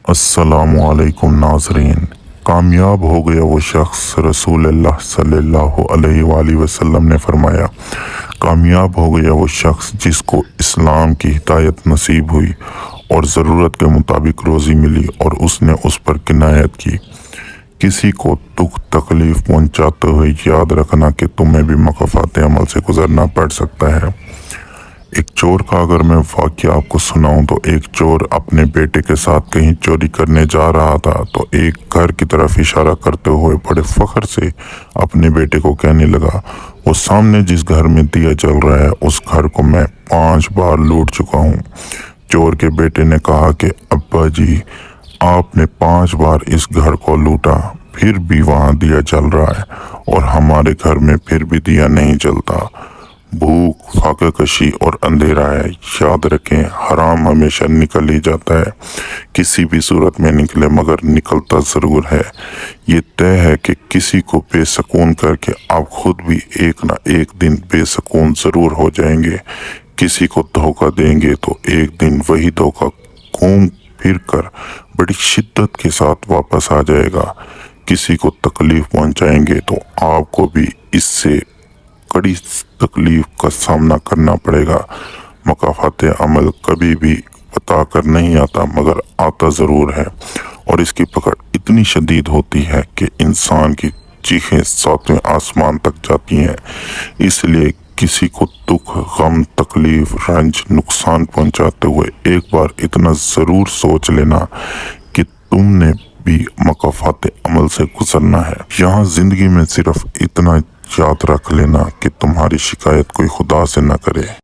अस्सलामुअलैकुम नाज़रीन। कामयाब हो गया वो शख्स, रसूल अल्लाह सल्लल्लाहु अलैहि वसल्लम ने फरमाया, कामयाब हो गया वो शख्स जिसको इस्लाम की हिदायत नसीब हुई और ज़रूरत के मुताबिक रोज़ी मिली और उसने उस पर किनायत की। किसी को दुख तकलीफ पहुंचाते हुए याद रखना कि तुम्हें भी मकफ़ात अमल से गुजरना पड़ सकता है। एक चोर का अगर मैं वाक़या आपको सुनाऊं तो एक चोर अपने बेटे के साथ कहीं चोरी करने जा रहा था तो एक घर की तरफ इशारा करते हुए बड़े फख्र से अपने बेटे को कहने लगा, वो सामने जिस घर में दिया जल रहा है उस घर को मैं 5 बार लूट चुका हूँ। चोर के बेटे ने कहा कि अब्बा जी, आपने 5 बार इस घर को लूटा, फिर भी वहाँ दिया जल रहा है और हमारे घर में फिर भी दिया नहीं जलता। भूख, फाका कशी और अंधेरा है। याद रखें, हराम हमेशा निकल ही जाता है, किसी भी सूरत में निकले मगर निकलता ज़रूर है। ये तय है कि किसी को बेसकून करके आप खुद भी एक ना एक दिन बेसकून ज़रूर हो जाएंगे। किसी को धोखा देंगे तो एक दिन वही धोखा घूम फिर कर बड़ी शिद्दत के साथ वापस आ जाएगा। किसी को तकलीफ पहुंचाएंगे तो आपको भी इससे कड़ी तकलीफ का सामना करना पड़ेगा। मकाफात अमल कभी भी बता कर नहीं आता मगर आता ज़रूर है और इसकी पकड़ इतनी शदीद होती है कि इंसान की चीखें 7वें आसमान तक जाती हैं। इसलिए किसी को दुख, गम, तकलीफ, रंज, नुकसान पहुंचाते हुए एक बार इतना ज़रूर सोच लेना कि तुमने भी मकाफात अमल से गुजरना है। यहाँ ज़िंदगी में सिर्फ इतना याद रख लेना कि तुम्हारी शिकायत कोई खुदा से न करे।